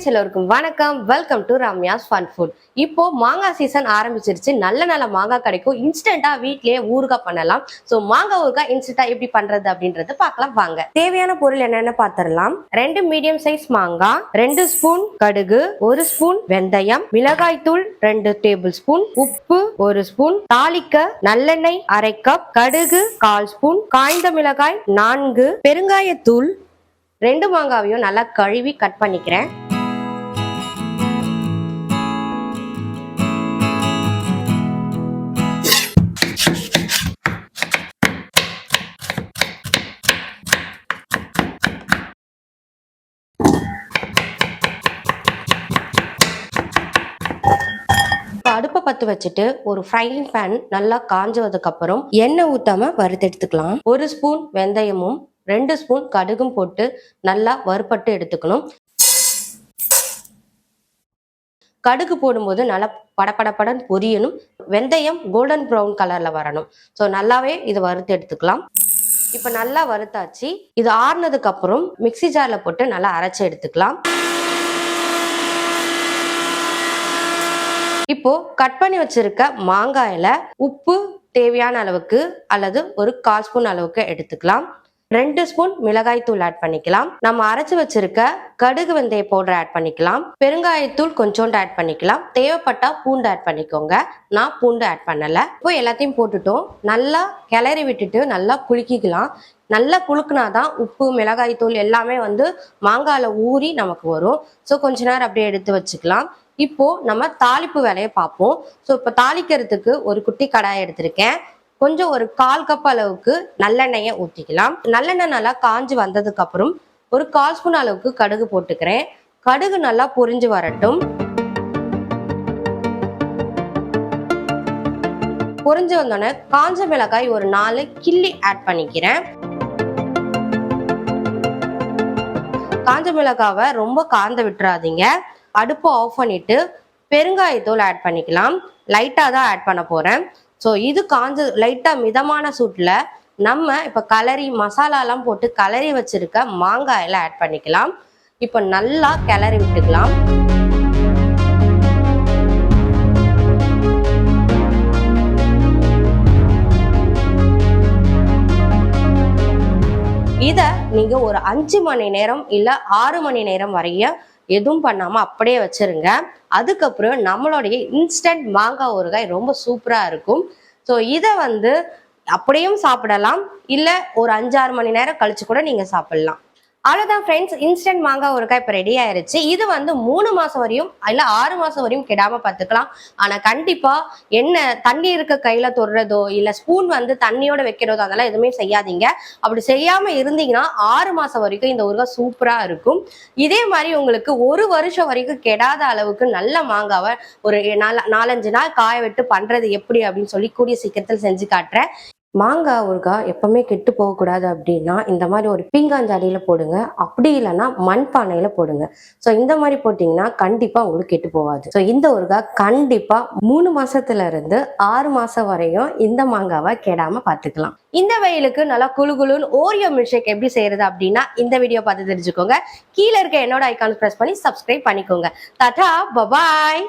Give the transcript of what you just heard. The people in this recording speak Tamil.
ஃப்ரெண்ட்ஸ் எல்லாருக்கும் வணக்கம். Welcome to Ramya's fun food. இப்போ மாங்காய் சீசன் ஆரம்பிச்சிருச்சு. நல்ல நல்ல மாங்காய் கிடைக்கும். இன்ஸ்டன்டா வீட்லயே ஊறுகாய் பண்ணலாம். ஸோ மாங்காய் ஊறுகாய் இன்ஸ்டன்டா எப்படி பண்றது அப்படின்றது பார்க்கலாம் வாங்க. தேவையான பொருள் என்னென்ன பார்த்துடலாம். 2 மீடியம் சைஸ் மாங்காய், 2 ஸ்பூன் கடுகு, 1 ஸ்பூன் வெந்தயம், மிளகாய் தூள் 2 டேபிள் ஸ்பூன், உப்பு 1 ஸ்பூன், தாளிக்க நல்லெண்ணெய் 1/2 கப், கடுகு 1/4 ஸ்பூன், காய்ந்த மிளகாய் 4, பெருங்காயத்தூள் 2 மாங்காவையும் நல்லா கழுவி கட் பண்ணிக்கிறேன். அடுப்பை பத்து வச்சுட்டு ஒரு ஃப்ரைங் பேன் நல்லா காஞ்சதுக்கு அப்புறம் எண்ணெய் ஊத்தாம வறுத்து எடுத்துக்கலாம். 1 ஸ்பூன் வெந்தயமும் 2 ஸ்பூன் கடுகும் போட்டு நல்லா வறுபட்டு எடுத்துக்கணும். கடுகு போடும்போது நல்லா படபடன்னு பொரியணும். வெந்தயம் கோல்டன் ப்ரௌன் கலர்ல வரணும். ஸோ நல்லாவே இது வறுத்து எடுத்துக்கலாம். இப்போ நல்லா வறுத்தாச்சு. இது ஆறுனதுக்கு அப்புறம் மிக்சி ஜார்ல போட்டு நல்லா அரைச்சு எடுத்துக்கலாம். இப்போ கட் பண்ணி வச்சிருக்க மாங்காயில உப்பு தேவையான அளவுக்கு அல்லது ஒரு 1/4 ஸ்பூன் அளவுக்கு எடுத்துக்கலாம். 2 ஸ்பூன் மிளகாய் தூள் ஆட் பண்ணிக்கலாம். நம்ம அரைச்சு வச்சிருக்க கடுகு வெந்தய பவுடர் ஆட் பண்ணிக்கலாம். பெருங்காயத்தூள் கொஞ்சோண்டு ஆட் பண்ணிக்கலாம். தேவைப்பட்டா பூண்டு ஆட் பண்ணிக்கோங்க. நான் பூண்டு ஆட் பண்ணல. இப்போ எல்லாத்தையும் போட்டுட்டோம். நல்லா கிளறி விட்டுட்டு நல்லா குலுக்கிக்கலாம். நல்லா குலுக்குனாதான் உப்பு மிளகாய் தூள் எல்லாமே மாங்காயில ஊறி நமக்கு வரும். ஸோ கொஞ்ச நேரம் அப்படியே எடுத்து வச்சுக்கலாம். இப்போ நம்ம தாளிப்பு வேலையை பார்ப்போம். ஸோ இப்போ தாளிக்கிறதுக்கு ஒரு குட்டி கடாய் எடுத்திருக்கேன். கொஞ்சம் ஒரு 1/4 கப் அளவுக்கு நல்லெண்ணெயை ஊற்றிக்கலாம். நல்லெண்ணெய் நல்லா காஞ்சி வந்ததுக்கு அப்புறம் ஒரு 1/4 ஸ்பூன் அளவுக்கு கடுகு போட்டுக்கிறேன். கடுகு நல்லா பொரிஞ்சு வரட்டும். பொரிஞ்சு வந்தோடனே காஞ்ச மிளகாய் ஒரு 4 கிள்ளி ஆட் பண்ணிக்கிறேன். காஞ்ச மிளகாவை ரொம்ப காந்த விட்டுறாதீங்க. அடுப்பை ஆஃப் பண்ணிட்டு பெருங்காயத்தூள் ஆட் பண்ணிக்கலாம். லைட்டா தான் ஆட் பண்ண போறேன். ஸோ இது காஞ்ச லைட்டா மிதமான சூட்டில் நம்ம இப்போ கலரி மசாலாலாம் போட்டு கலரி வச்சிருக்க மாங்காயில ஆட் பண்ணிக்கலாம். இப்போ நல்லா கிளறி விட்டுக்கலாம். இதை நீங்க ஒரு 5 மணி நேரம் இல்ல 6 மணி நேரம் வரையும் எதுவும் பண்ணாம அப்படியே வச்சிருங்க. அதுக்கப்புறம் நம்மளுடைய இன்ஸ்டன்ட் மாங்காய் ஊறுகாய் ரொம்ப சூப்பரா இருக்கும். ஸோ இதை அப்படியும் சாப்பிடலாம், இல்ல ஒரு 5-6 மணி நேரம் கழிச்சு கூட நீங்க சாப்பிடலாம். அவ்வளவுதான் ஃப்ரெண்ட்ஸ், இன்ஸ்டன்ட் மாங்காய் ஊறுகாய் இப்போ ரெடி ஆயிருச்சு. இது 3 மாசம் வரையும் இல்ல 6 மாசம் வரையும் கெடாம பார்த்துக்கலாம். ஆனா கண்டிப்பா என்ன தண்ணி இருக்க கையில தொடுறதோ இல்ல ஸ்பூன் தண்ணியோட வைக்கிறதோ அதெல்லாம் எதுவுமே செய்யாதீங்க. அப்படி செய்யாம இருந்தீங்கன்னா 6 மாசம் வரைக்கும் இந்த ஊறுகாய் சூப்பரா இருக்கும். இதே மாதிரி உங்களுக்கு 1 வருஷம் வரைக்கும் கெடாத அளவுக்கு நல்ல மாங்காவை ஒரு 4-5 நாள் காய விட்டு பண்றது எப்படி அப்படின்னு சொல்லி கூடிய சீக்கிரத்தில் செஞ்சு காட்டுறேன். மாங்காய் ஊறுகாய் எப்பவுமே கெட்டு போகக்கூடாது அப்படின்னா இந்த மாதிரி ஒரு பீங்காஞ்சாடியில போடுங்க. அப்படி இல்லைன்னா மண்பானையில போடுங்க. ஸோ இந்த மாதிரி போட்டிங்கன்னா கண்டிப்பா உங்களுக்கு கெட்டு போகாது. ஸோ இந்த ஊறுகாய் கண்டிப்பா 3 மாசத்துல இருந்து 6 மாசம் வரையும் இந்த மாங்காவை கெடாம பார்த்துக்கலாம். இந்த வெயிலுக்கு நல்லா குளுகுளுன்னு ஓரியோ மில்க்ஷேக் எப்படி செய்யறது அப்படின்னா இந்த வீடியோ பார்த்து தெரிஞ்சுக்கோங்க. கீழே இருக்க என்னோட ஐகான் பிரஸ் பண்ணி சப்ஸ்கிரைப் பண்ணிக்கோங்க. டாடா, பபாய்.